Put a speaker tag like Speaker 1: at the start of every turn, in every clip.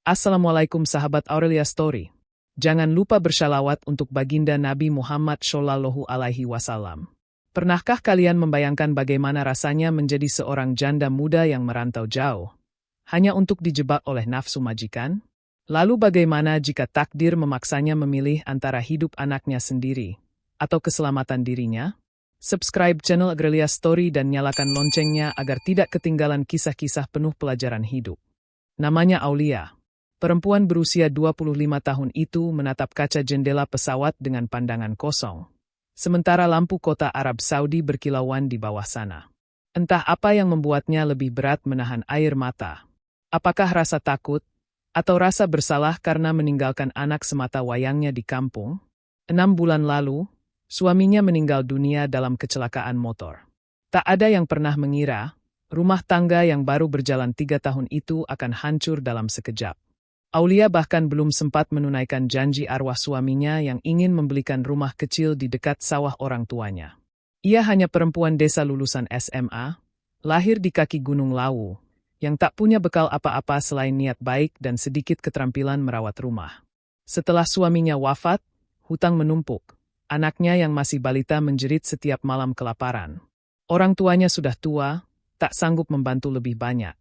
Speaker 1: Assalamualaikum sahabat Aurelia Story. Jangan lupa bersalawat untuk baginda Nabi Muhammad Shallallahu Alaihi Wasallam. Pernahkah kalian membayangkan bagaimana rasanya menjadi seorang janda muda yang merantau jauh, hanya untuk dijebak oleh nafsu majikan? Lalu bagaimana jika takdir memaksanya memilih antara hidup anaknya sendiri atau keselamatan dirinya? Subscribe channel Aurelia Story dan nyalakan loncengnya agar tidak ketinggalan kisah-kisah penuh pelajaran hidup. Namanya Aulia. Perempuan berusia 25 tahun itu menatap kaca jendela pesawat dengan pandangan kosong. Sementara lampu kota Arab Saudi berkilauan di bawah sana. Entah apa yang membuatnya lebih berat menahan air mata. Apakah rasa takut? Atau rasa bersalah karena meninggalkan anak semata wayangnya di kampung? 6 bulan lalu, suaminya meninggal dunia dalam kecelakaan motor. Tak ada yang pernah mengira, rumah tangga yang baru berjalan 3 tahun itu akan hancur dalam sekejap. Aulia bahkan belum sempat menunaikan janji arwah suaminya yang ingin membelikan rumah kecil di dekat sawah orang tuanya. Ia hanya perempuan desa lulusan SMA, lahir di kaki Gunung Lawu, yang tak punya bekal apa-apa selain niat baik dan sedikit keterampilan merawat rumah. Setelah suaminya wafat, hutang menumpuk. Anaknya yang masih balita menjerit setiap malam kelaparan. Orang tuanya sudah tua, tak sanggup membantu lebih banyak.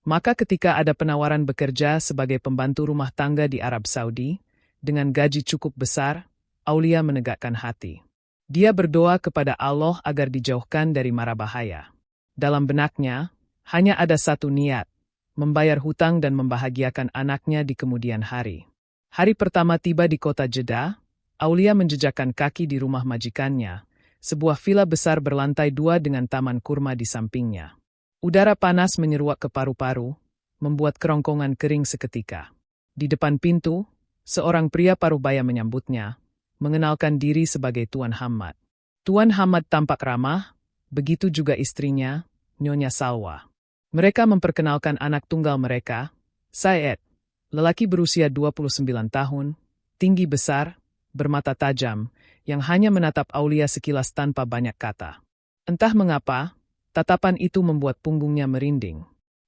Speaker 1: Maka ketika ada penawaran bekerja sebagai pembantu rumah tangga di Arab Saudi, dengan gaji cukup besar, Aulia menegakkan hati. Dia berdoa kepada Allah agar dijauhkan dari mara bahaya. Dalam benaknya, hanya ada satu niat, membayar hutang dan membahagiakan anaknya di kemudian hari. Hari pertama tiba di kota Jeddah, Aulia menjejakkan kaki di rumah majikannya, sebuah villa besar berlantai 2 dengan taman kurma di sampingnya. Udara panas menyeruak ke paru-paru, membuat kerongkongan kering seketika. Di depan pintu, seorang pria parubaya menyambutnya, mengenalkan diri sebagai Tuan Hamad. Tuan Hamad tampak ramah, begitu juga istrinya, Nyonya Salwa. Mereka memperkenalkan anak tunggal mereka, Said, lelaki berusia 29 tahun, tinggi besar, bermata tajam, yang hanya menatap Aulia sekilas tanpa banyak kata. Entah mengapa, tatapan itu membuat punggungnya merinding.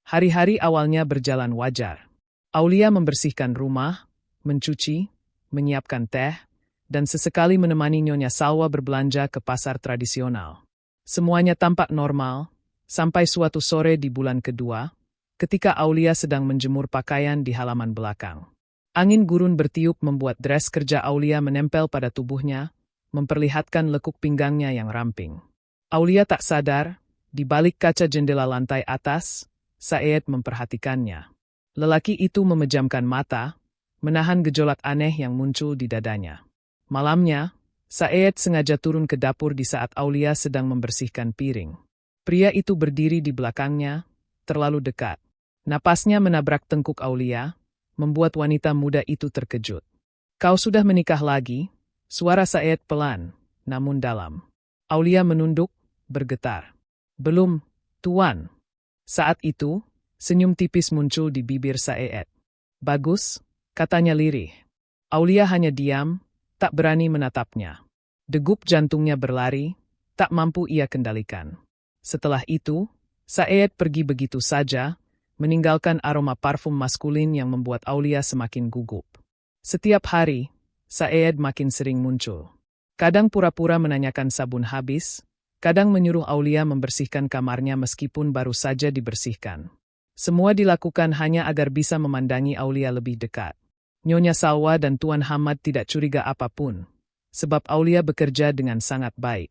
Speaker 1: Hari-hari awalnya berjalan wajar. Aulia membersihkan rumah, mencuci, menyiapkan teh, dan sesekali menemani Nyonya Salwa berbelanja ke pasar tradisional. Semuanya tampak normal, sampai suatu sore di bulan kedua, ketika Aulia sedang menjemur pakaian di halaman belakang. Angin gurun bertiup membuat dres kerja Aulia menempel pada tubuhnya, memperlihatkan lekuk pinggangnya yang ramping. Aulia tak sadar, di balik kaca jendela lantai atas, Said memperhatikannya. Lelaki itu memejamkan mata, menahan gejolak aneh yang muncul di dadanya. Malamnya, Said sengaja turun ke dapur di saat Aulia sedang membersihkan piring. Pria itu berdiri di belakangnya, terlalu dekat. Napasnya menabrak tengkuk Aulia, membuat wanita muda itu terkejut. "Kau sudah menikah lagi?" Suara Said pelan, namun dalam. Aulia menunduk, bergetar. "Belum, Tuan." Saat itu, senyum tipis muncul di bibir Said. "Bagus," katanya lirih. Aulia hanya diam, tak berani menatapnya. Degup jantungnya berlari, tak mampu ia kendalikan. Setelah itu, Said pergi begitu saja, meninggalkan aroma parfum maskulin yang membuat Aulia semakin gugup. Setiap hari, Said makin sering muncul. Kadang pura-pura menanyakan sabun habis, kadang menyuruh Aulia membersihkan kamarnya meskipun baru saja dibersihkan. Semua dilakukan hanya agar bisa memandangi Aulia lebih dekat. Nyonya Salwa dan Tuan Hamad tidak curiga apapun, sebab Aulia bekerja dengan sangat baik.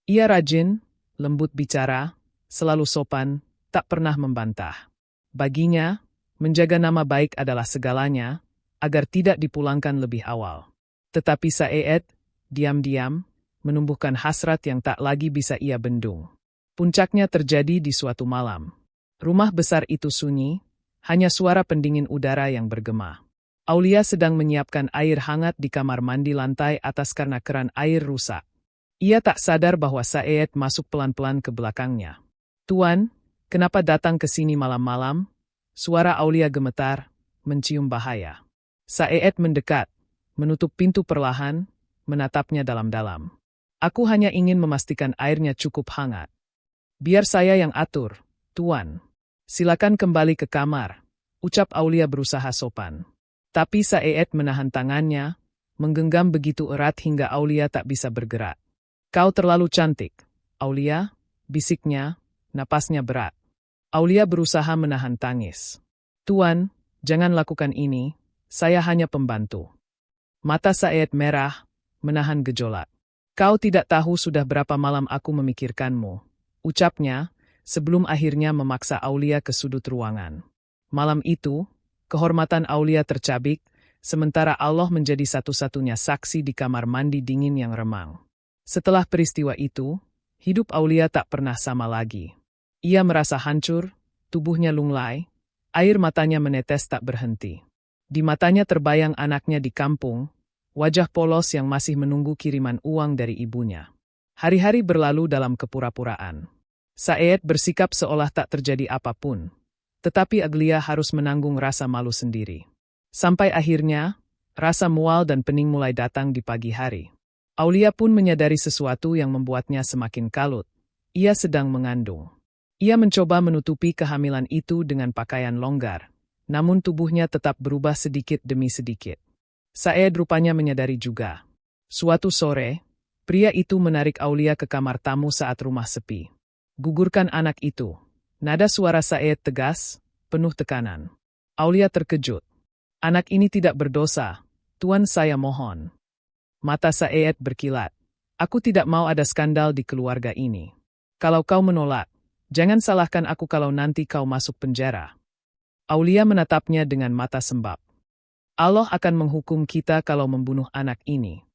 Speaker 1: Ia rajin, lembut bicara, selalu sopan, tak pernah membantah. Baginya, menjaga nama baik adalah segalanya, agar tidak dipulangkan lebih awal. Tetapi Said, diam-diam, menumbuhkan hasrat yang tak lagi bisa ia bendung. Puncaknya terjadi di suatu malam. Rumah besar itu sunyi, hanya suara pendingin udara yang bergema. Aulia sedang menyiapkan air hangat di kamar mandi lantai atas karena keran air rusak. Ia tak sadar bahwa Said masuk pelan-pelan ke belakangnya. "Tuan, kenapa datang ke sini malam-malam?" Suara Aulia gemetar, mencium bahaya. Said mendekat, menutup pintu perlahan, menatapnya dalam-dalam. "Aku hanya ingin memastikan airnya cukup hangat." "Biar saya yang atur, Tuan. Silakan kembali ke kamar," ucap Aulia berusaha sopan. Tapi Saeed menahan tangannya, menggenggam begitu erat hingga Aulia tak bisa bergerak. Kau terlalu cantik, Aulia, bisiknya, napasnya berat. Aulia berusaha menahan tangis. Tuan, jangan lakukan ini, saya hanya pembantu. Mata Saeed merah, menahan gejolak. Kau tidak tahu sudah berapa malam aku memikirkanmu, ucapnya, sebelum akhirnya memaksa Aulia ke sudut ruangan. Malam itu, kehormatan Aulia tercabik, sementara Allah menjadi satu-satunya saksi di kamar mandi dingin yang remang. Setelah peristiwa itu, hidup Aulia tak pernah sama lagi. Ia merasa hancur, tubuhnya lunglai, air matanya menetes tak berhenti. Di matanya terbayang anaknya di kampung, wajah polos yang masih menunggu kiriman uang dari ibunya. Hari-hari berlalu dalam kepura-puraan. Saeed bersikap seolah tak terjadi apapun. Tetapi Aglia harus menanggung rasa malu sendiri. Sampai akhirnya, rasa mual dan pening mulai datang di pagi hari. Aulia pun menyadari sesuatu yang membuatnya semakin kalut. Ia sedang mengandung. Ia mencoba menutupi kehamilan itu dengan pakaian longgar, namun tubuhnya tetap berubah sedikit demi sedikit. Saeed rupanya menyadari juga. Suatu sore, pria itu menarik Aulia ke kamar tamu saat rumah sepi. Gugurkan anak itu. Nada suara Saeed tegas, penuh tekanan. Aulia terkejut. Anak ini tidak berdosa, Tuan, saya mohon. Mata Saeed berkilat. Aku tidak mau ada skandal di keluarga ini. Kalau kau menolak, jangan salahkan aku kalau nanti kau masuk penjara. Aulia menatapnya dengan mata sembab. Allah akan menghukum kita kalau membunuh anak ini.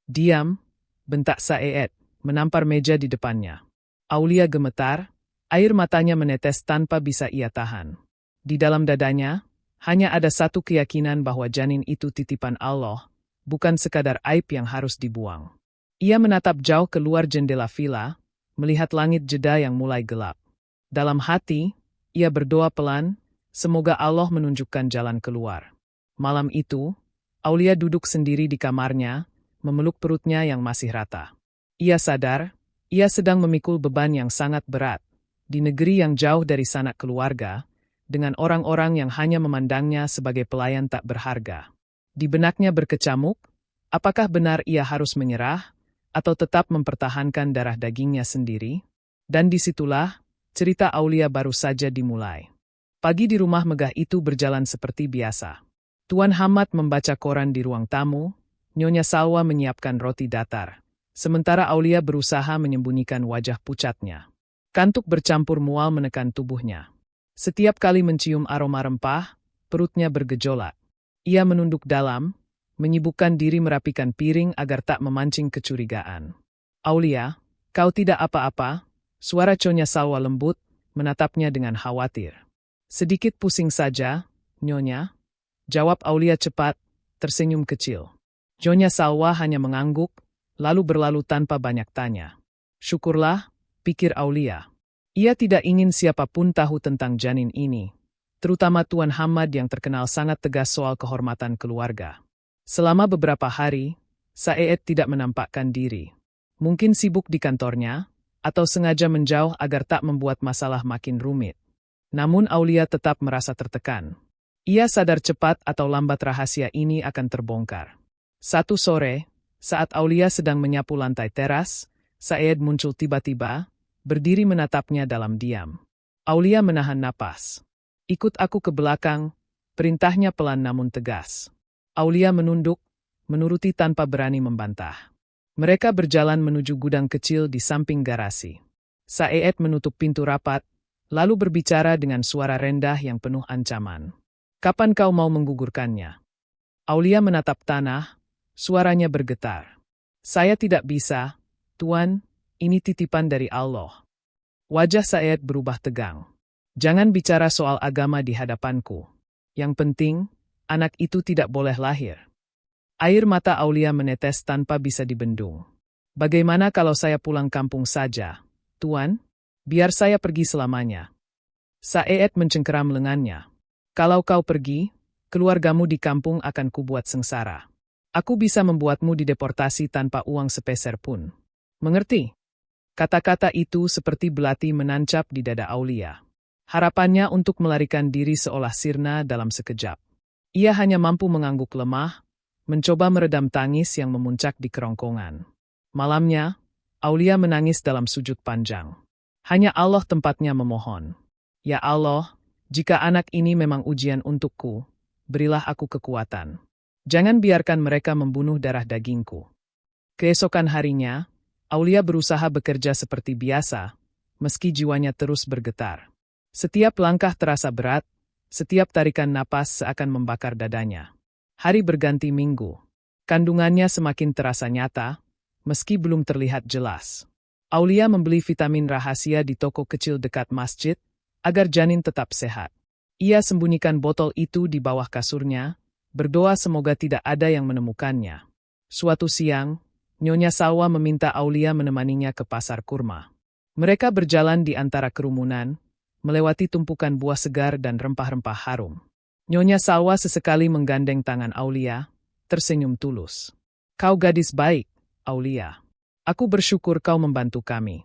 Speaker 1: Diam, bentak Saeed, menampar meja di depannya. Aulia gemetar, air matanya menetes tanpa bisa ia tahan. Di dalam dadanya, hanya ada satu keyakinan bahwa janin itu titipan Allah, bukan sekadar aib yang harus dibuang. Ia menatap jauh keluar jendela villa, melihat langit jeda yang mulai gelap. Dalam hati, ia berdoa pelan, semoga Allah menunjukkan jalan keluar. Malam itu, Aulia duduk sendiri di kamarnya, memeluk perutnya yang masih rata. Ia sadar, ia sedang memikul beban yang sangat berat, di negeri yang jauh dari sanak keluarga, dengan orang-orang yang hanya memandangnya sebagai pelayan tak berharga. Di benaknya berkecamuk, apakah benar ia harus menyerah, atau tetap mempertahankan darah dagingnya sendiri? Dan disitulah, cerita Aulia baru saja dimulai. Pagi di rumah megah itu berjalan seperti biasa. Tuan Hamad membaca koran di ruang tamu, Nyonya Salwa menyiapkan roti datar, sementara Aulia berusaha menyembunyikan wajah pucatnya. Kantuk bercampur mual menekan tubuhnya. Setiap kali mencium aroma rempah, perutnya bergejolak. Ia menunduk dalam, menyibukkan diri merapikan piring agar tak memancing kecurigaan. Aulia, kau tidak apa-apa? Suara Nyonya Salwa lembut, menatapnya dengan khawatir. Sedikit pusing saja, Nyonya, jawab Aulia cepat, tersenyum kecil. Nyonya Salwa hanya mengangguk, lalu berlalu tanpa banyak tanya. Syukurlah, pikir Aulia. Ia tidak ingin siapapun tahu tentang janin ini, terutama Tuan Hamad yang terkenal sangat tegas soal kehormatan keluarga. Selama beberapa hari, Saeed tidak menampakkan diri. Mungkin sibuk di kantornya, atau sengaja menjauh agar tak membuat masalah makin rumit. Namun Aulia tetap merasa tertekan. Ia sadar cepat atau lambat rahasia ini akan terbongkar. Satu sore, saat Aulia sedang menyapu lantai teras, Saeed muncul tiba-tiba, berdiri menatapnya dalam diam. Aulia menahan napas. Ikut aku ke belakang, perintahnya pelan namun tegas. Aulia menunduk, menuruti tanpa berani membantah. Mereka berjalan menuju gudang kecil di samping garasi. Saeed menutup pintu rapat, lalu berbicara dengan suara rendah yang penuh ancaman. Kapan kau mau menggugurkannya? Aulia menatap tanah, suaranya bergetar. Saya tidak bisa, Tuan, ini titipan dari Allah. Wajah Saeed berubah tegang. Jangan bicara soal agama di hadapanku. Yang penting, anak itu tidak boleh lahir. Air mata Aulia menetes tanpa bisa dibendung. Bagaimana kalau saya pulang kampung saja, Tuan? Biar saya pergi selamanya. Saeed mencengkeram lengannya. Kalau kau pergi, keluargamu di kampung akan kubuat sengsara. Aku bisa membuatmu dideportasi tanpa uang sepeser pun. Mengerti? Kata-kata itu seperti belati menancap di dada Aulia. Harapannya untuk melarikan diri seolah sirna dalam sekejap. Ia hanya mampu mengangguk lemah, mencoba meredam tangis yang memuncak di kerongkongan. Malamnya, Aulia menangis dalam sujud panjang. Hanya Allah tempatnya memohon. Ya Allah, jika anak ini memang ujian untukku, berilah aku kekuatan. Jangan biarkan mereka membunuh darah dagingku. Keesokan harinya, Aulia berusaha bekerja seperti biasa, meski jiwanya terus bergetar. Setiap langkah terasa berat, setiap tarikan napas seakan membakar dadanya. Hari berganti minggu. Kandungannya semakin terasa nyata, meski belum terlihat jelas. Aulia membeli vitamin rahasia di toko kecil dekat masjid, agar janin tetap sehat. Ia sembunyikan botol itu di bawah kasurnya, berdoa semoga tidak ada yang menemukannya. Suatu siang, Nyonya Salwa meminta Aulia menemaninya ke pasar kurma. Mereka berjalan di antara kerumunan, melewati tumpukan buah segar dan rempah-rempah harum. Nyonya Salwa sesekali menggandeng tangan Aulia, tersenyum tulus. Kau gadis baik, Aulia. Aku bersyukur kau membantu kami.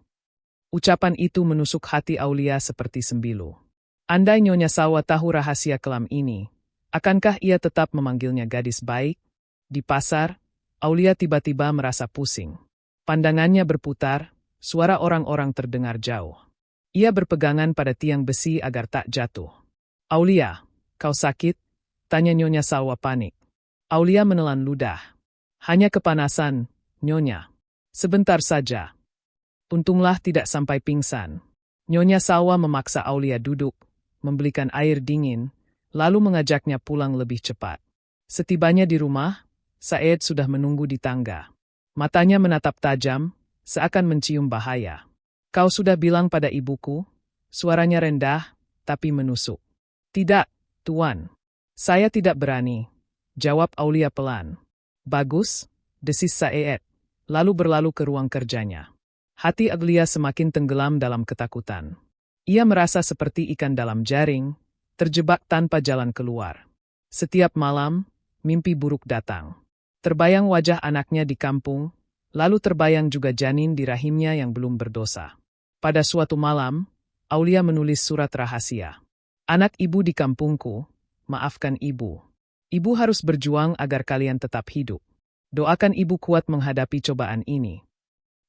Speaker 1: Ucapan itu menusuk hati Aulia seperti sembilu. Andai Nyonya Salwa tahu rahasia kelam ini, akankah ia tetap memanggilnya gadis baik? Di pasar, Aulia tiba-tiba merasa pusing. Pandangannya berputar, suara orang-orang terdengar jauh. Ia berpegangan pada tiang besi agar tak jatuh. Aulia, kau sakit? Tanya Nyonya Salwa panik. Aulia menelan ludah. Hanya kepanasan, Nyonya. Sebentar saja. Untunglah tidak sampai pingsan. Nyonya Salwa memaksa Aulia duduk, membelikan air dingin, lalu mengajaknya pulang lebih cepat. Setibanya di rumah, Saed sudah menunggu di tangga. Matanya menatap tajam, seakan mencium bahaya. Kau sudah bilang pada ibuku? Suaranya rendah, tapi menusuk. Tidak, Tuan. Saya tidak berani. Jawab Aulia pelan. Bagus, desis Saed. Lalu berlalu ke ruang kerjanya. Hati Aulia semakin tenggelam dalam ketakutan. Ia merasa seperti ikan dalam jaring, terjebak tanpa jalan keluar. Setiap malam, mimpi buruk datang. Terbayang wajah anaknya di kampung, lalu terbayang juga janin di rahimnya yang belum berdosa. Pada suatu malam, Aulia menulis surat rahasia. Anak ibu di kampungku, maafkan ibu. Ibu harus berjuang agar kalian tetap hidup. Doakan ibu kuat menghadapi cobaan ini.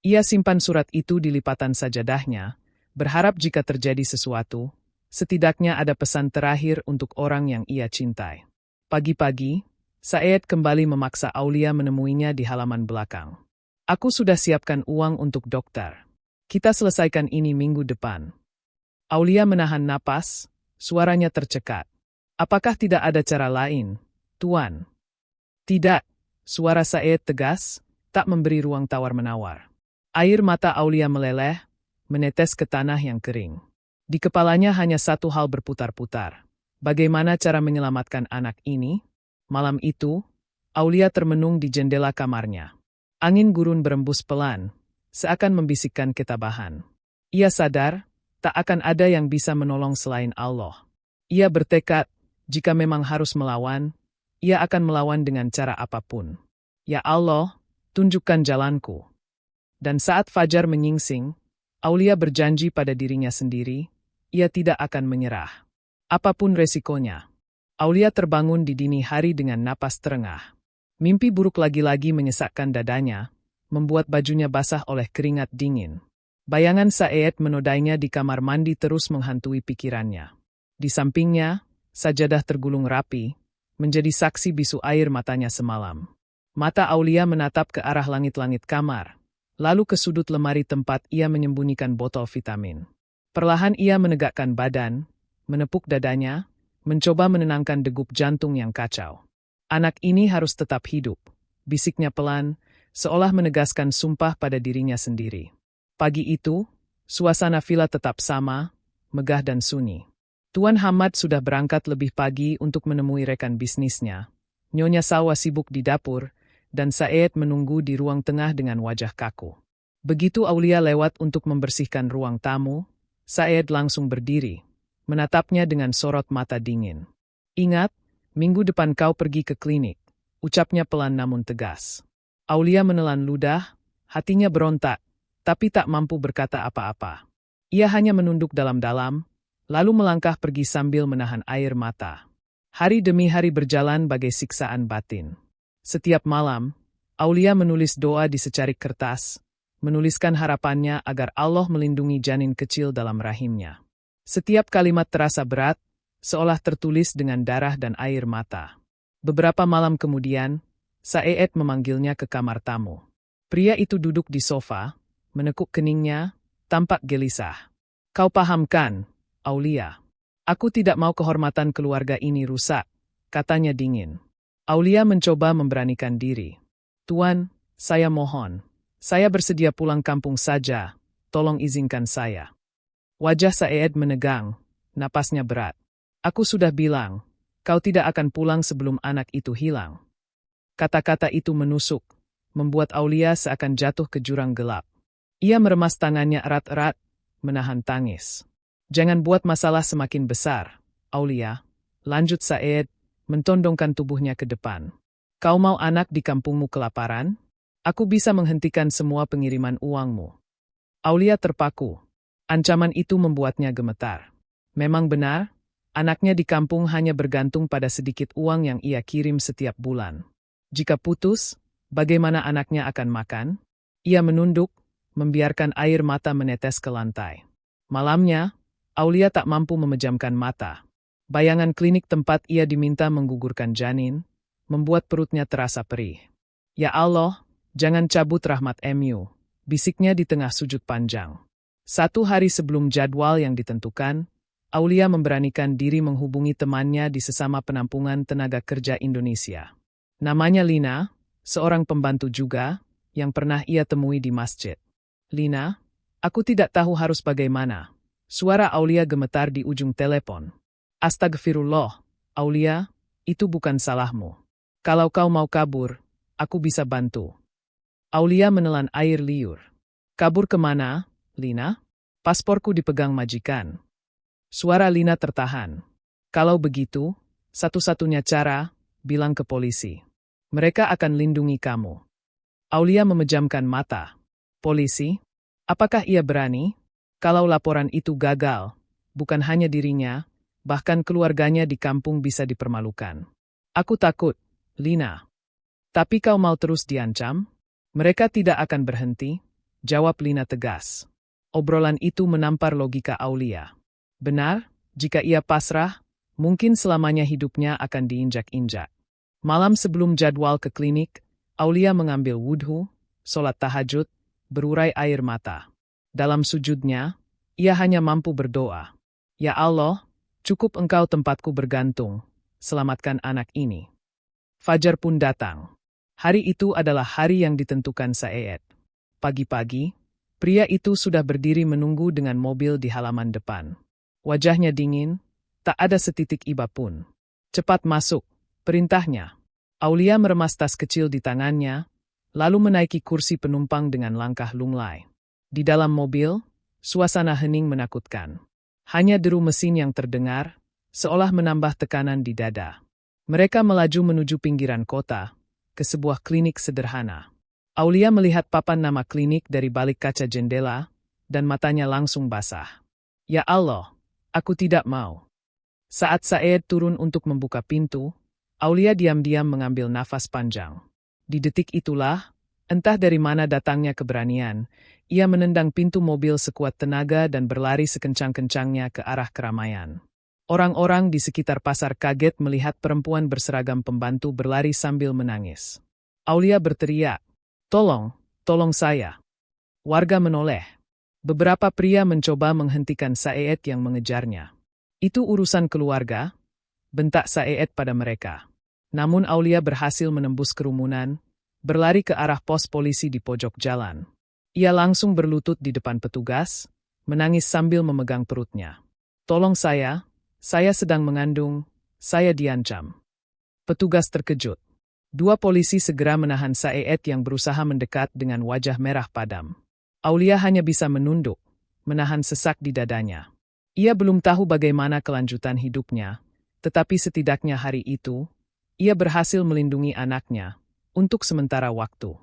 Speaker 1: Ia simpan surat itu di lipatan sajadahnya, berharap jika terjadi sesuatu, setidaknya ada pesan terakhir untuk orang yang ia cintai. Pagi-pagi, Saed kembali memaksa Aulia menemuinya di halaman belakang. Aku sudah siapkan uang untuk dokter. Kita selesaikan ini minggu depan. Aulia menahan napas, suaranya tercekat. Apakah tidak ada cara lain, Tuan? Tidak, suara Saed tegas, tak memberi ruang tawar-menawar. Air mata Aulia meleleh, menetes ke tanah yang kering. Di kepalanya hanya satu hal berputar-putar. Bagaimana cara menyelamatkan anak ini? Malam itu, Aulia termenung di jendela kamarnya. Angin gurun berembus pelan, seakan membisikkan ketabahan. Ia sadar, tak akan ada yang bisa menolong selain Allah. Ia bertekad, jika memang harus melawan, ia akan melawan dengan cara apapun. Ya Allah, tunjukkan jalanku. Dan saat fajar menyingsing, Aulia berjanji pada dirinya sendiri, ia tidak akan menyerah. Apapun resikonya. Aulia terbangun di dini hari dengan napas terengah. Mimpi buruk lagi-lagi menyesakkan dadanya, membuat bajunya basah oleh keringat dingin. Bayangan Saed menodainya di kamar mandi terus menghantui pikirannya. Di sampingnya, sajadah tergulung rapi, menjadi saksi bisu air matanya semalam. Mata Aulia menatap ke arah langit-langit kamar, lalu ke sudut lemari tempat ia menyembunyikan botol vitamin. Perlahan ia menegakkan badan, menepuk dadanya, mencoba menenangkan degup jantung yang kacau. Anak ini harus tetap hidup, bisiknya pelan, seolah menegaskan sumpah pada dirinya sendiri. Pagi itu, suasana villa tetap sama, megah dan sunyi. Tuan Hamad sudah berangkat lebih pagi untuk menemui rekan bisnisnya. Nyonya Salwa sibuk di dapur, dan Saed menunggu di ruang tengah dengan wajah kaku. Begitu Aulia lewat untuk membersihkan ruang tamu, Saed langsung berdiri, menatapnya dengan sorot mata dingin. Ingat, minggu depan kau pergi ke klinik, ucapnya pelan namun tegas. Aulia menelan ludah, hatinya berontak, tapi tak mampu berkata apa-apa. Ia hanya menunduk dalam-dalam, lalu melangkah pergi sambil menahan air mata. Hari demi hari berjalan bagai siksaan batin. Setiap malam, Aulia menulis doa di secarik kertas, menuliskan harapannya agar Allah melindungi janin kecil dalam rahimnya. Setiap kalimat terasa berat, seolah tertulis dengan darah dan air mata. Beberapa malam kemudian, Saeed memanggilnya ke kamar tamu. Pria itu duduk di sofa, menekuk keningnya, tampak gelisah. Kau paham kan, Aulia? Aku tidak mau kehormatan keluarga ini rusak, katanya dingin. Aulia mencoba memberanikan diri. Tuan, saya mohon. Saya bersedia pulang kampung saja, tolong izinkan saya. Wajah Saeed menegang, napasnya berat. Aku sudah bilang, kau tidak akan pulang sebelum anak itu hilang. Kata-kata itu menusuk, membuat Aulia seakan jatuh ke jurang gelap. Ia meremas tangannya erat-erat, menahan tangis. Jangan buat masalah semakin besar, Aulia, lanjut Saeed, mentondongkan tubuhnya ke depan. Kau mau anak di kampungmu kelaparan? Aku bisa menghentikan semua pengiriman uangmu. Aulia terpaku. Ancaman itu membuatnya gemetar. Memang benar, anaknya di kampung hanya bergantung pada sedikit uang yang ia kirim setiap bulan. Jika putus, bagaimana anaknya akan makan? Ia menunduk, membiarkan air mata menetes ke lantai. Malamnya, Aulia tak mampu memejamkan mata. Bayangan klinik tempat ia diminta menggugurkan janin, membuat perutnya terasa perih. Ya Allah, jangan cabut rahmat MU, bisiknya di tengah sujud panjang. 1 hari sebelum jadwal yang ditentukan, Aulia memberanikan diri menghubungi temannya di sesama penampungan tenaga kerja Indonesia. Namanya Lina, seorang pembantu juga, yang pernah ia temui di masjid. Lina, aku tidak tahu harus bagaimana. Suara Aulia gemetar di ujung telepon. Astagfirullah, Aulia, itu bukan salahmu. Kalau kau mau kabur, aku bisa bantu. Aulia menelan air liur. Kabur kemana, Lina? Pasporku dipegang majikan. Suara Lina tertahan. Kalau begitu, satu-satunya cara, bilang ke polisi. Mereka akan lindungi kamu. Aulia memejamkan mata. Polisi? Apakah ia berani? Kalau laporan itu gagal, bukan hanya dirinya, bahkan keluarganya di kampung bisa dipermalukan. Aku takut, Lina. Tapi kau mau terus diancam? Mereka tidak akan berhenti, jawab Lina tegas. Obrolan itu menampar logika Aulia. Benar, jika ia pasrah, mungkin selamanya hidupnya akan diinjak-injak. Malam sebelum jadwal ke klinik, Aulia mengambil wudhu, sholat tahajud, berurai air mata. Dalam sujudnya, ia hanya mampu berdoa. Ya Allah, cukup engkau tempatku bergantung, selamatkan anak ini. Fajar pun datang. Hari itu adalah hari yang ditentukan Saeed. Pagi-pagi, pria itu sudah berdiri menunggu dengan mobil di halaman depan. Wajahnya dingin, tak ada setitik iba pun. Cepat masuk, perintahnya. Aulia meremas tas kecil di tangannya, lalu menaiki kursi penumpang dengan langkah lunglai. Di dalam mobil, suasana hening menakutkan. Hanya deru mesin yang terdengar, seolah menambah tekanan di dada. Mereka melaju menuju pinggiran kota, ke sebuah klinik sederhana. Aulia melihat papan nama klinik dari balik kaca jendela, dan matanya langsung basah. Ya Allah, aku tidak mau. Saat Saeed turun untuk membuka pintu, Aulia diam-diam mengambil nafas panjang. Di detik itulah, entah dari mana datangnya keberanian, ia menendang pintu mobil sekuat tenaga dan berlari sekencang-kencangnya ke arah keramaian. Orang-orang di sekitar pasar kaget melihat perempuan berseragam pembantu berlari sambil menangis. Aulia berteriak, "Tolong, tolong saya." Warga menoleh. Beberapa pria mencoba menghentikan Saeed yang mengejarnya. Itu urusan keluarga, bentak Saeed pada mereka. Namun Aulia berhasil menembus kerumunan, berlari ke arah pos polisi di pojok jalan. Ia langsung berlutut di depan petugas, menangis sambil memegang perutnya. "Tolong saya sedang mengandung, saya diancam." Petugas terkejut. 2 polisi segera menahan Saeed yang berusaha mendekat dengan wajah merah padam. Aulia hanya bisa menunduk, menahan sesak di dadanya. Ia belum tahu bagaimana kelanjutan hidupnya, tetapi setidaknya hari itu, ia berhasil melindungi anaknya, untuk sementara waktu.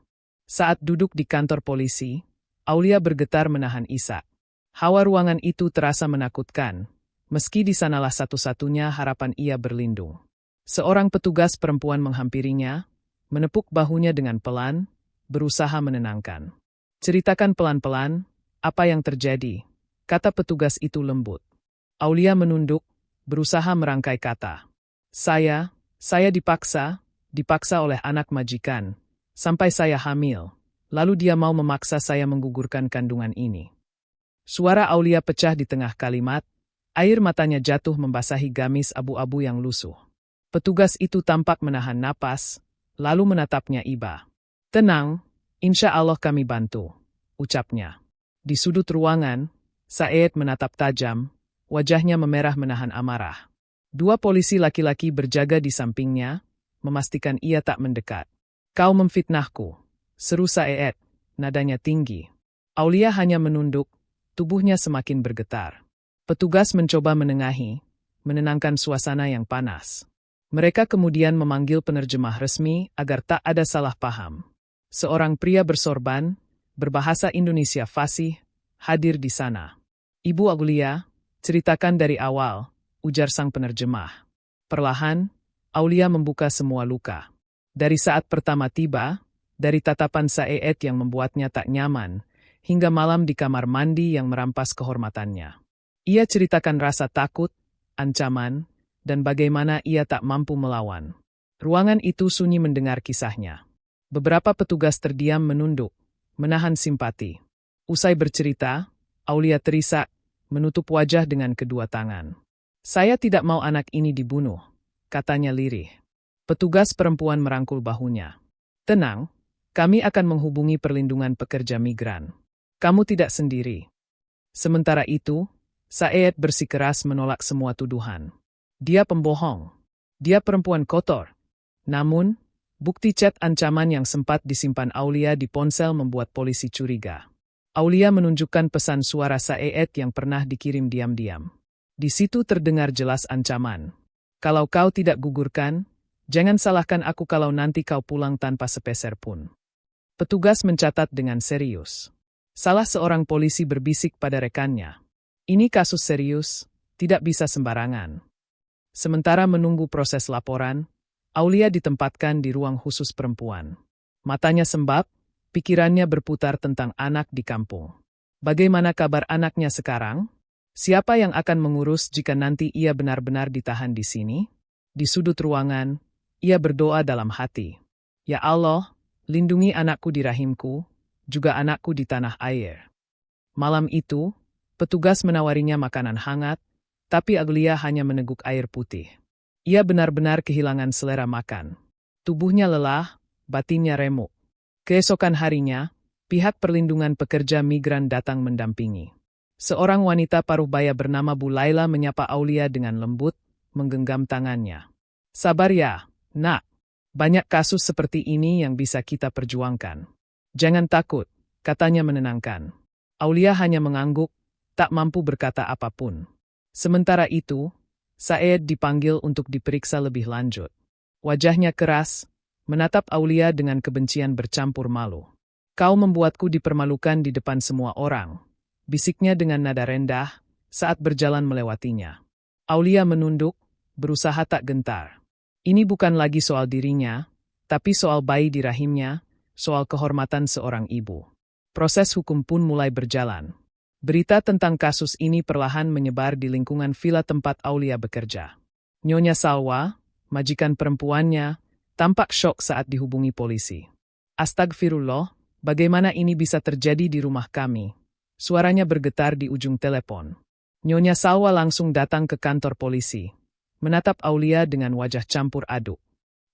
Speaker 1: Saat duduk di kantor polisi, Aulia bergetar menahan isak. Hawa ruangan itu terasa menakutkan, meski di sanalah satu-satunya harapan ia berlindung. Seorang petugas perempuan menghampirinya, menepuk bahunya dengan pelan, berusaha menenangkan. "Ceritakan pelan-pelan, apa yang terjadi?" kata petugas itu lembut. Aulia menunduk, berusaha merangkai kata. Saya dipaksa oleh anak majikan, sampai saya hamil. Lalu dia mau memaksa saya menggugurkan kandungan ini." Suara Aulia pecah di tengah kalimat, air matanya jatuh membasahi gamis abu-abu yang lusuh. Petugas itu tampak menahan napas, lalu menatapnya iba. "Tenang, insya Allah kami bantu," ucapnya. Di sudut ruangan, Said menatap tajam, wajahnya memerah menahan amarah. Dua polisi laki-laki berjaga di sampingnya, memastikan ia tak mendekat. "Kau memfitnahku," seru Said, nadanya tinggi. Aulia hanya menunduk, tubuhnya semakin bergetar. Petugas mencoba menengahi, menenangkan suasana yang panas. Mereka kemudian memanggil penerjemah resmi agar tak ada salah paham. Seorang pria bersorban, berbahasa Indonesia fasih, hadir di sana. "Ibu Aulia, ceritakan dari awal," ujar sang penerjemah. Perlahan, Aulia membuka semua luka. Dari saat pertama tiba, dari tatapan Said yang membuatnya tak nyaman, hingga malam di kamar mandi yang merampas kehormatannya. Ia ceritakan rasa takut, ancaman, dan bagaimana ia tak mampu melawan. Ruangan itu sunyi mendengar kisahnya. Beberapa petugas terdiam menunduk, menahan simpati. Usai bercerita, Aulia terisak, menutup wajah dengan kedua tangan. "Saya tidak mau anak ini dibunuh," katanya lirih. Petugas perempuan merangkul bahunya. "Tenang, kami akan menghubungi perlindungan pekerja migran. Kamu tidak sendiri." Sementara itu, Said bersikeras menolak semua tuduhan. Dia pembohong. Dia perempuan kotor. Namun, bukti chat ancaman yang sempat disimpan Aulia di ponsel membuat polisi curiga. Aulia menunjukkan pesan suara Said yang pernah dikirim diam-diam. Di situ terdengar jelas ancaman. "Kalau kau tidak gugurkan, jangan salahkan aku kalau nanti kau pulang tanpa sepeser pun." Petugas mencatat dengan serius. Salah seorang polisi berbisik pada rekannya. "Ini kasus serius, tidak bisa sembarangan." Sementara menunggu proses laporan, Aulia ditempatkan di ruang khusus perempuan. Matanya sembab, pikirannya berputar tentang anak di kampung. Bagaimana kabar anaknya sekarang? Siapa yang akan mengurus jika nanti ia benar-benar ditahan di sini? Di sudut ruangan, ia berdoa dalam hati. "Ya Allah, lindungi anakku di rahimku, juga anakku di tanah air." Malam itu, petugas menawarinya makanan hangat, tapi Aulia hanya meneguk air putih. Ia benar-benar kehilangan selera makan. Tubuhnya lelah, batinnya remuk. Keesokan harinya, pihak perlindungan pekerja migran datang mendampingi. Seorang wanita paruh baya bernama Bu Laila menyapa Aulia dengan lembut, menggenggam tangannya. "Sabar ya, nak. Banyak kasus seperti ini yang bisa kita perjuangkan. Jangan takut," katanya menenangkan. Aulia hanya mengangguk, tak mampu berkata apapun. Sementara itu, Said dipanggil untuk diperiksa lebih lanjut. Wajahnya keras, menatap Aulia dengan kebencian bercampur malu. "Kau membuatku dipermalukan di depan semua orang," bisiknya dengan nada rendah saat berjalan melewatinya. Aulia menunduk, berusaha tak gentar. Ini bukan lagi soal dirinya, tapi soal bayi di rahimnya, soal kehormatan seorang ibu. Proses hukum pun mulai berjalan. Berita tentang kasus ini perlahan menyebar di lingkungan villa tempat Aulia bekerja. Nyonya Salwa, majikan perempuannya, tampak syok saat dihubungi polisi. "Astagfirullah, bagaimana ini bisa terjadi di rumah kami?" Suaranya bergetar di ujung telepon. Nyonya Salwa langsung datang ke kantor polisi, menatap Aulia dengan wajah campur aduk.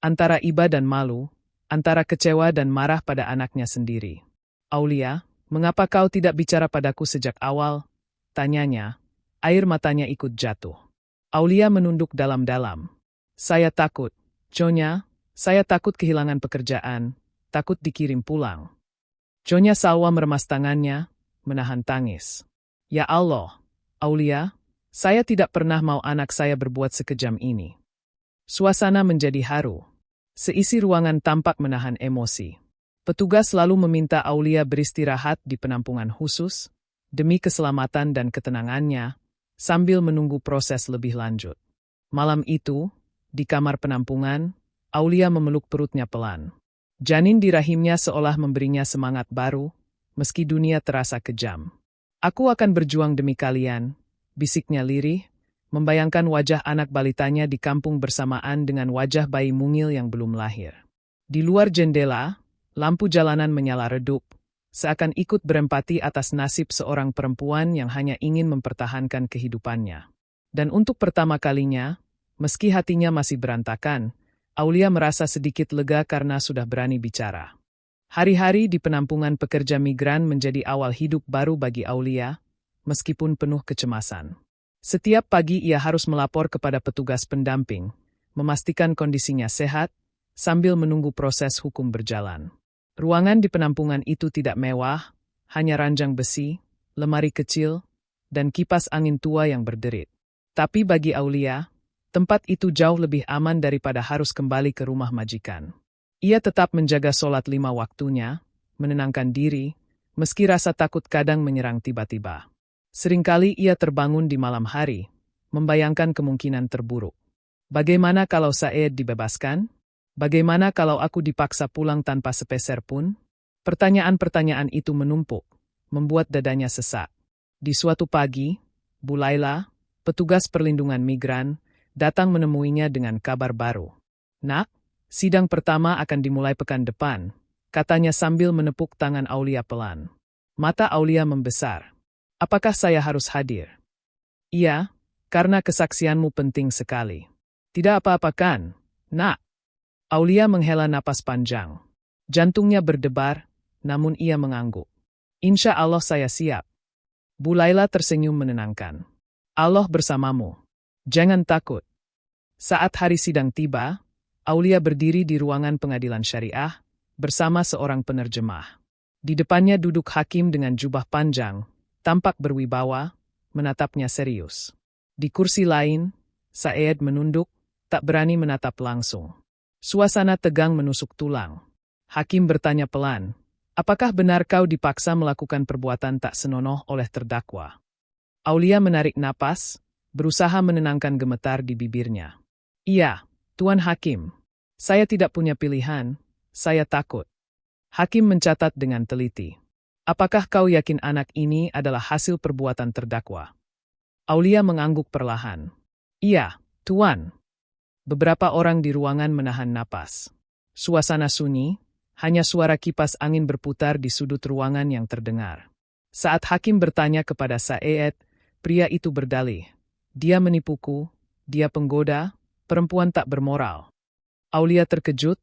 Speaker 1: Antara iba dan malu, antara kecewa dan marah pada anaknya sendiri. "Aulia, mengapa kau tidak bicara padaku sejak awal?" tanyanya. Air matanya ikut jatuh. Aulia menunduk dalam-dalam. "Saya takut, Nyonya, saya takut kehilangan pekerjaan, takut dikirim pulang." Nyonya Salwa meremas tangannya, menahan tangis. "Ya Allah, Aulia, saya tidak pernah mau anak saya berbuat sekejam ini." Suasana menjadi haru. Seisi ruangan tampak menahan emosi. Petugas lalu meminta Aulia beristirahat di penampungan khusus, demi keselamatan dan ketenangannya, sambil menunggu proses lebih lanjut. Malam itu, di kamar penampungan, Aulia memeluk perutnya pelan. Janin di rahimnya seolah memberinya semangat baru, meski dunia terasa kejam. "Aku akan berjuang demi kalian," bisiknya lirih, membayangkan wajah anak balitanya di kampung bersamaan dengan wajah bayi mungil yang belum lahir. Di luar jendela, lampu jalanan menyala redup, seakan ikut berempati atas nasib seorang perempuan yang hanya ingin mempertahankan kehidupannya. Dan untuk pertama kalinya, meski hatinya masih berantakan, Aulia merasa sedikit lega karena sudah berani bicara. Hari-hari di penampungan pekerja migran menjadi awal hidup baru bagi Aulia, meskipun penuh kecemasan. Setiap pagi ia harus melapor kepada petugas pendamping, memastikan kondisinya sehat, sambil menunggu proses hukum berjalan. Ruangan di penampungan itu tidak mewah, hanya ranjang besi, lemari kecil, dan kipas angin tua yang berderit. Tapi bagi Aulia, tempat itu jauh lebih aman daripada harus kembali ke rumah majikan. Ia tetap menjaga sholat 5 waktunya, menenangkan diri, meski rasa takut kadang menyerang tiba-tiba. Seringkali ia terbangun di malam hari, membayangkan kemungkinan terburuk. Bagaimana kalau Saed dibebaskan? Bagaimana kalau aku dipaksa pulang tanpa sepeser pun? Pertanyaan-pertanyaan itu menumpuk, membuat dadanya sesak. Di suatu pagi, Bu Laila, petugas perlindungan migran, datang menemuinya dengan kabar baru. "Nak, sidang pertama akan dimulai pekan depan," katanya sambil menepuk tangan Aulia pelan. Mata Aulia membesar. "Apakah saya harus hadir?" "Iya, karena kesaksianmu penting sekali." "Tidak apa-apa kan, Nak?" Aulia menghela napas panjang. Jantungnya berdebar, namun ia mengangguk. "Insya Allah saya siap." Bu Laila tersenyum menenangkan. "Allah bersamamu. Jangan takut." Saat hari sidang tiba, Aulia berdiri di ruangan pengadilan syariah, bersama seorang penerjemah. Di depannya duduk hakim dengan jubah panjang, tampak berwibawa, menatapnya serius. Di kursi lain, Saed menunduk, tak berani menatap langsung. Suasana tegang menusuk tulang. Hakim bertanya pelan, "Apakah benar kau dipaksa melakukan perbuatan tak senonoh oleh terdakwa?" Aulia menarik napas, berusaha menenangkan gemetar di bibirnya. "Iya, Tuan Hakim. Saya tidak punya pilihan, saya takut." Hakim mencatat dengan teliti. "Apakah kau yakin anak ini adalah hasil perbuatan terdakwa?" Aulia mengangguk perlahan. "Iya, Tuan." Beberapa orang di ruangan menahan napas. Suasana sunyi, hanya suara kipas angin berputar di sudut ruangan yang terdengar. Saat hakim bertanya kepada Saed, pria itu berdalih, "Dia menipuku, dia penggoda, perempuan tak bermoral." Aulia terkejut,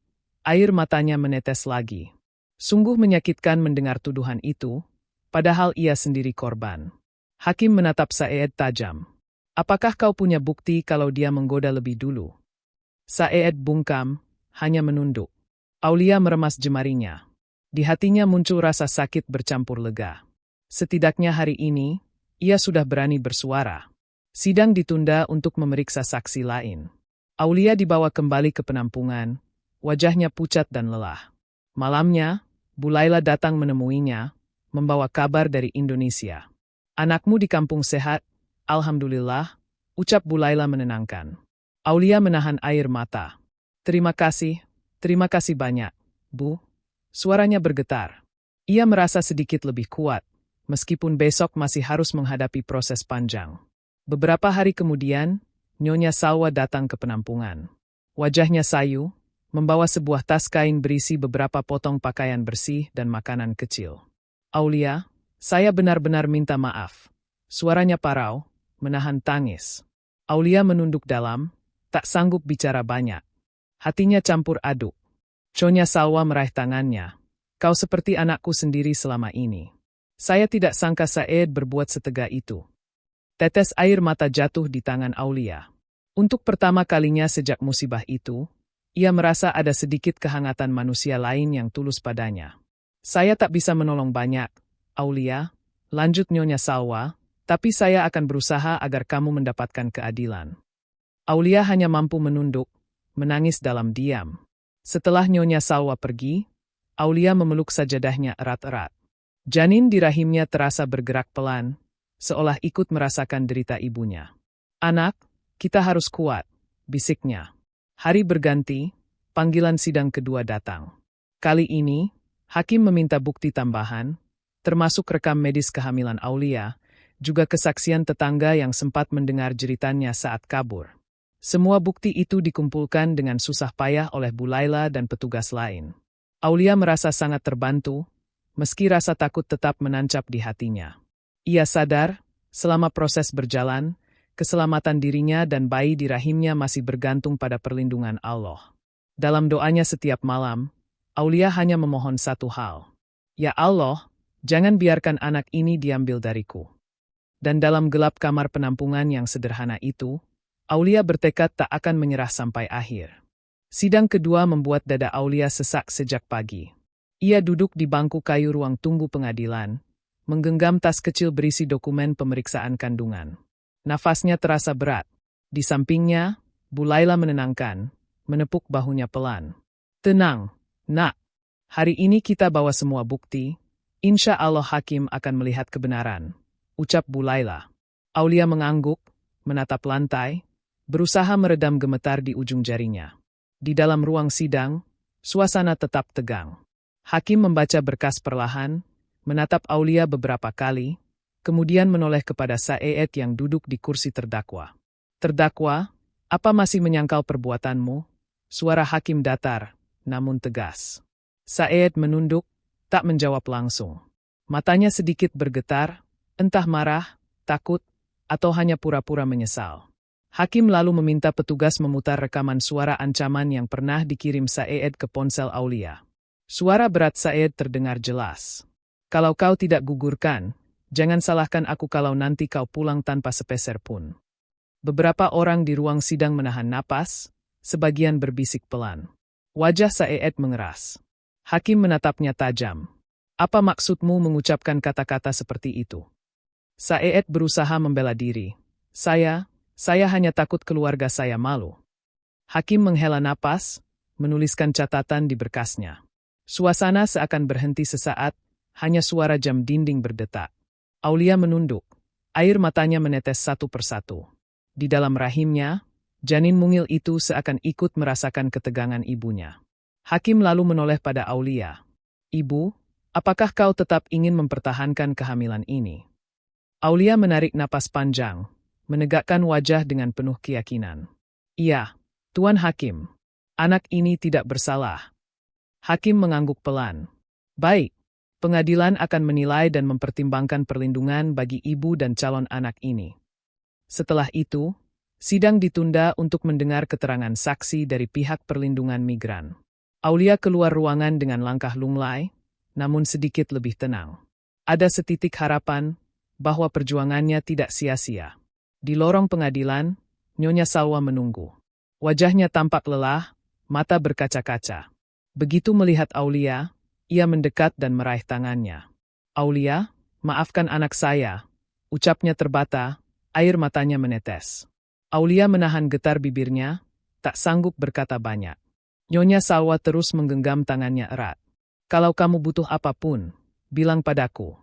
Speaker 1: air matanya menetes lagi. Sungguh menyakitkan mendengar tuduhan itu, padahal ia sendiri korban. Hakim menatap Saed tajam. "Apakah kau punya bukti kalau dia menggoda lebih dulu?" Saed bungkam, hanya menunduk. Aulia meremas jemarinya. Di hatinya muncul rasa sakit bercampur lega. Setidaknya hari ini, ia sudah berani bersuara. Sidang ditunda untuk memeriksa saksi lain. Aulia dibawa kembali ke penampungan, wajahnya pucat dan lelah. Malamnya, Bu Laila datang menemuinya, membawa kabar dari Indonesia. "Anakmu di kampung sehat, alhamdulillah," ucap Bu Laila menenangkan. Aulia menahan air mata. Terima kasih banyak, Bu." Suaranya bergetar. Ia merasa sedikit lebih kuat, meskipun besok masih harus menghadapi proses panjang. Beberapa hari kemudian, Nyonya Salwa datang ke penampungan. Wajahnya sayu, membawa sebuah tas kain berisi beberapa potong pakaian bersih dan makanan kecil. "Aulia, saya benar-benar minta maaf." Suaranya parau, menahan tangis. Aulia menunduk dalam, tak sanggup bicara banyak. Hatinya campur aduk. Nyonya Salwa meraih tangannya. "Kau seperti anakku sendiri selama ini." "Saya tidak sangka Saed berbuat setega itu." Tetes air mata jatuh di tangan Aulia. Untuk pertama kalinya sejak musibah itu, ia merasa ada sedikit kehangatan manusia lain yang tulus padanya. "Saya tak bisa menolong banyak, Aulia," lanjut Nyonya Salwa, "tapi saya akan berusaha agar kamu mendapatkan keadilan." Aulia hanya mampu menunduk, menangis dalam diam. Setelah Nyonya Salwa pergi, Aulia memeluk sajadahnya erat-erat. Janin di rahimnya terasa bergerak pelan, seolah ikut merasakan derita ibunya. "Anak, kita harus kuat," bisiknya. Hari berganti, panggilan sidang kedua datang. Kali ini, hakim meminta bukti tambahan, termasuk rekam medis kehamilan Aulia, juga kesaksian tetangga yang sempat mendengar jeritannya saat kabur. Semua bukti itu dikumpulkan dengan susah payah oleh Bu Laila dan petugas lain. Aulia merasa sangat terbantu, meski rasa takut tetap menancap di hatinya. Ia sadar, selama proses berjalan, keselamatan dirinya dan bayi di rahimnya masih bergantung pada perlindungan Allah. Dalam doanya setiap malam, Aulia hanya memohon satu hal. "Ya Allah, jangan biarkan anak ini diambil dariku." Dan dalam gelap kamar penampungan yang sederhana itu, Aulia bertekad tak akan menyerah sampai akhir. Sidang kedua membuat dada Aulia sesak sejak pagi. Ia duduk di bangku kayu ruang tunggu pengadilan, menggenggam tas kecil berisi dokumen pemeriksaan kandungan. Nafasnya terasa berat. Di sampingnya, Bu Laila menenangkan, menepuk bahunya pelan. "Tenang, Nak. Hari ini kita bawa semua bukti. Insya Allah hakim akan melihat kebenaran," ucap Bu Laila. Aulia mengangguk, menatap lantai, berusaha meredam gemetar di ujung jarinya. Di dalam ruang sidang, suasana tetap tegang. Hakim membaca berkas perlahan, menatap Aulia beberapa kali, kemudian menoleh kepada Saed yang duduk di kursi terdakwa. "Terdakwa, apa masih menyangkal perbuatanmu?" Suara hakim datar, namun tegas. Saed menunduk, tak menjawab langsung. Matanya sedikit bergetar, entah marah, takut, atau hanya pura-pura menyesal. Hakim lalu meminta petugas memutar rekaman suara ancaman yang pernah dikirim Saed ke ponsel Aulia. Suara berat Saed terdengar jelas. "Kalau kau tidak gugurkan, jangan salahkan aku kalau nanti kau pulang tanpa sepeser pun." Beberapa orang di ruang sidang menahan napas, sebagian berbisik pelan. Wajah Saed mengeras. Hakim menatapnya tajam. "Apa maksudmu mengucapkan kata-kata seperti itu?" Saed berusaha membela diri. Saya hanya takut keluarga saya malu." Hakim menghela napas, menuliskan catatan di berkasnya. Suasana seakan berhenti sesaat, hanya suara jam dinding berdetak. Aulia menunduk, air matanya menetes satu persatu. Di dalam rahimnya, janin mungil itu seakan ikut merasakan ketegangan ibunya. Hakim lalu menoleh pada Aulia. "Ibu, apakah kau tetap ingin mempertahankan kehamilan ini?" Aulia menarik napas panjang, menegakkan wajah dengan penuh keyakinan. "Iya, Tuan Hakim. Anak ini tidak bersalah." Hakim mengangguk pelan. "Baik, pengadilan akan menilai dan mempertimbangkan perlindungan bagi ibu dan calon anak ini." Setelah itu, sidang ditunda untuk mendengar keterangan saksi dari pihak perlindungan migran. Aulia keluar ruangan dengan langkah lunglai, namun sedikit lebih tenang. Ada setitik harapan bahwa perjuangannya tidak sia-sia. Di lorong pengadilan, Nyonya Salwa menunggu. Wajahnya tampak lelah, mata berkaca-kaca. Begitu melihat Aulia, ia mendekat dan meraih tangannya. "Aulia, maafkan anak saya," ucapnya terbata, air matanya menetes. Aulia menahan getar bibirnya, tak sanggup berkata banyak. Nyonya Salwa terus menggenggam tangannya erat. "Kalau kamu butuh apapun, bilang padaku.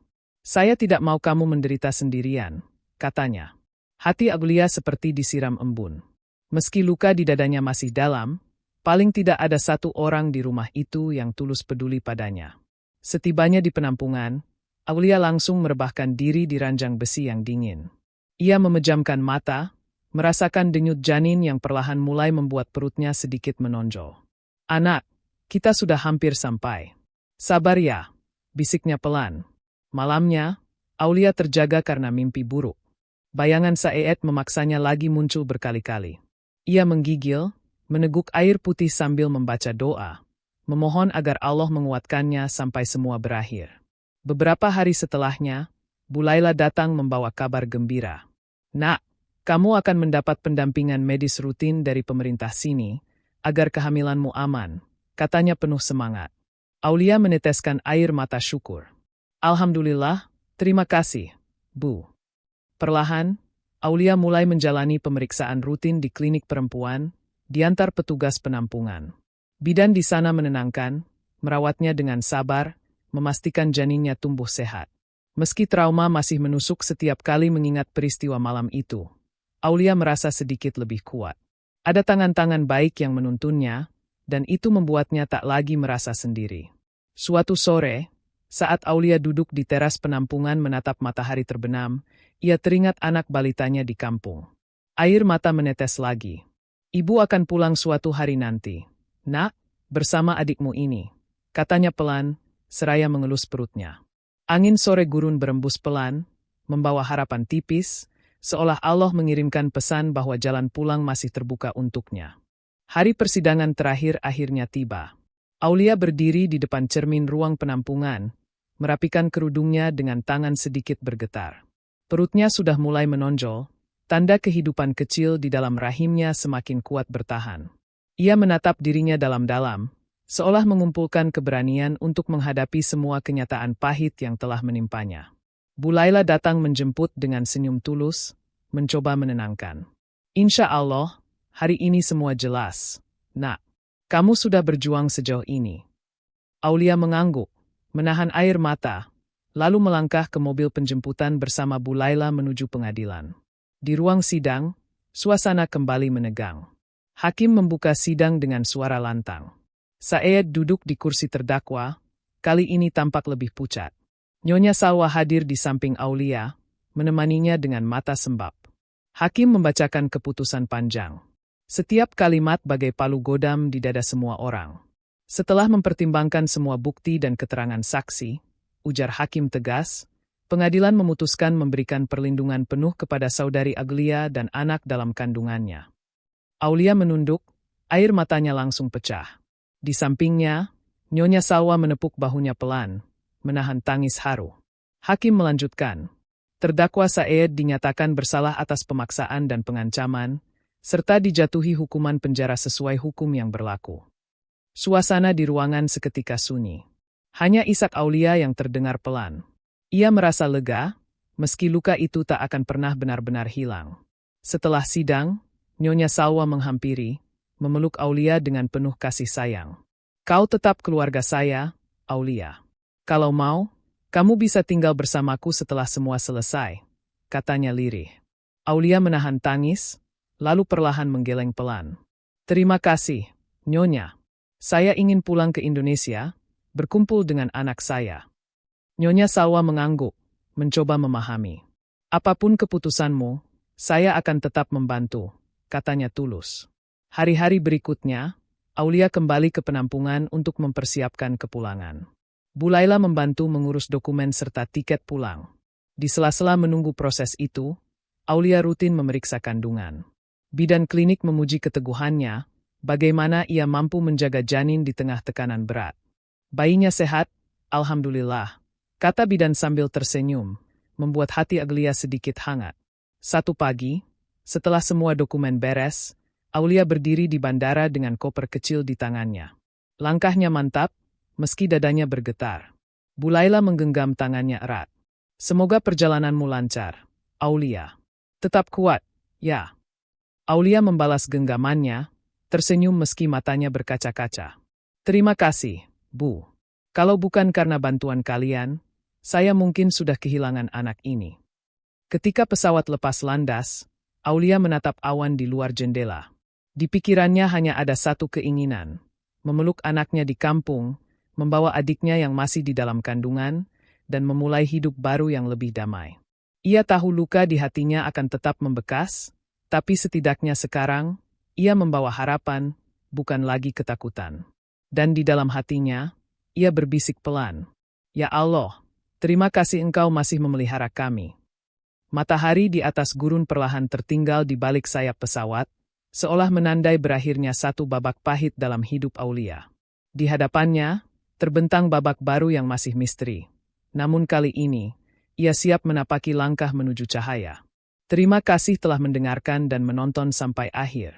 Speaker 1: Saya tidak mau kamu menderita sendirian," katanya. Hati Aulia seperti disiram embun. Meski luka di dadanya masih dalam, paling tidak ada satu orang di rumah itu yang tulus peduli padanya. Setibanya di penampungan, Aulia langsung merebahkan diri di ranjang besi yang dingin. Ia memejamkan mata, merasakan denyut janin yang perlahan mulai membuat perutnya sedikit menonjol. "Anak, kita sudah hampir sampai. Sabar ya," bisiknya pelan. Malamnya, Aulia terjaga karena mimpi buruk. Bayangan Saed memaksanya lagi muncul berkali-kali. Ia menggigil, meneguk air putih sambil membaca doa, memohon agar Allah menguatkannya sampai semua berakhir. Beberapa hari setelahnya, Bu Laila datang membawa kabar gembira. "Nak, kamu akan mendapat pendampingan medis rutin dari pemerintah sini, agar kehamilanmu aman," katanya penuh semangat. Aulia meneteskan air mata syukur. "Alhamdulillah, terima kasih, Bu." Perlahan, Aulia mulai menjalani pemeriksaan rutin di klinik perempuan, diantar petugas penampungan. Bidan di sana menenangkan, merawatnya dengan sabar, memastikan janinnya tumbuh sehat. Meski trauma masih menusuk setiap kali mengingat peristiwa malam itu, Aulia merasa sedikit lebih kuat. Ada tangan-tangan baik yang menuntunnya, dan itu membuatnya tak lagi merasa sendiri. Suatu sore, saat Aulia duduk di teras penampungan menatap matahari terbenam, ia teringat anak balitanya di kampung. Air mata menetes lagi. Ibu akan pulang suatu hari nanti. Nak, bersama adikmu ini, katanya pelan, seraya mengelus perutnya. Angin sore gurun berembus pelan, membawa harapan tipis, seolah Allah mengirimkan pesan bahwa jalan pulang masih terbuka untuknya. Hari persidangan terakhir akhirnya tiba. Aulia berdiri di depan cermin ruang penampungan, merapikan kerudungnya dengan tangan sedikit bergetar. Perutnya sudah mulai menonjol, tanda kehidupan kecil di dalam rahimnya semakin kuat bertahan. Ia menatap dirinya dalam-dalam, seolah mengumpulkan keberanian untuk menghadapi semua kenyataan pahit yang telah menimpanya. Bu Laila datang menjemput dengan senyum tulus, mencoba menenangkan. Insya Allah, hari ini semua jelas. Nak, kamu sudah berjuang sejauh ini. Aulia mengangguk, menahan air mata, lalu melangkah ke mobil penjemputan bersama Bu Laila menuju pengadilan. Di ruang sidang, suasana kembali menegang. Hakim membuka sidang dengan suara lantang. Saed duduk di kursi terdakwa, kali ini tampak lebih pucat. Nyonya Salwa hadir di samping Aulia, menemaninya dengan mata sembab. Hakim membacakan keputusan panjang. Setiap kalimat bagai palu godam di dada semua orang. Setelah mempertimbangkan semua bukti dan keterangan saksi, ujar hakim tegas, pengadilan memutuskan memberikan perlindungan penuh kepada saudari Aglia dan anak dalam kandungannya. Aulia menunduk, air matanya langsung pecah. Di sampingnya, Nyonya Salwa menepuk bahunya pelan, menahan tangis haru. Hakim melanjutkan, terdakwa Saed dinyatakan bersalah atas pemaksaan dan pengancaman, serta dijatuhi hukuman penjara sesuai hukum yang berlaku. Suasana di ruangan seketika sunyi. Hanya isak Aulia yang terdengar pelan. Ia merasa lega, meski luka itu tak akan pernah benar-benar hilang. Setelah sidang, Nyonya Salwa menghampiri, memeluk Aulia dengan penuh kasih sayang. Kau tetap keluarga saya, Aulia. Kalau mau, kamu bisa tinggal bersamaku setelah semua selesai, katanya lirih. Aulia menahan tangis, lalu perlahan menggeleng pelan. Terima kasih, Nyonya. Saya ingin pulang ke Indonesia, berkumpul dengan anak saya. Nyonya Salwa mengangguk, mencoba memahami. Apapun keputusanmu, saya akan tetap membantu, katanya tulus. Hari-hari berikutnya, Aulia kembali ke penampungan untuk mempersiapkan kepulangan. Bu Laila membantu mengurus dokumen serta tiket pulang. Di sela-sela menunggu proses itu, Aulia rutin memeriksa kandungan. Bidan klinik memuji keteguhannya, bagaimana ia mampu menjaga janin di tengah tekanan berat. Bayinya sehat, alhamdulillah, kata bidan sambil tersenyum, membuat hati Aglia sedikit hangat. Satu pagi, setelah semua dokumen beres, Aulia berdiri di bandara dengan koper kecil di tangannya. Langkahnya mantap, meski dadanya bergetar. Bu Laila menggenggam tangannya erat. Semoga perjalananmu lancar, Aulia. Tetap kuat, ya. Aulia membalas genggamannya, tersenyum meski matanya berkaca-kaca. Terima kasih, Bu. Kalau bukan karena bantuan kalian, saya mungkin sudah kehilangan anak ini. Ketika pesawat lepas landas, Aulia menatap awan di luar jendela. Di pikirannya hanya ada satu keinginan, memeluk anaknya di kampung, membawa adiknya yang masih di dalam kandungan, dan memulai hidup baru yang lebih damai. Ia tahu luka di hatinya akan tetap membekas, tapi setidaknya sekarang, ia membawa harapan, bukan lagi ketakutan. Dan di dalam hatinya, ia berbisik pelan, "Ya Allah, terima kasih Engkau masih memelihara kami." Matahari di atas gurun perlahan tertinggal di balik sayap pesawat, seolah menandai berakhirnya satu babak pahit dalam hidup Aulia. Di hadapannya, terbentang babak baru yang masih misteri. Namun kali ini, ia siap menapaki langkah menuju cahaya. Terima kasih telah mendengarkan dan menonton sampai akhir.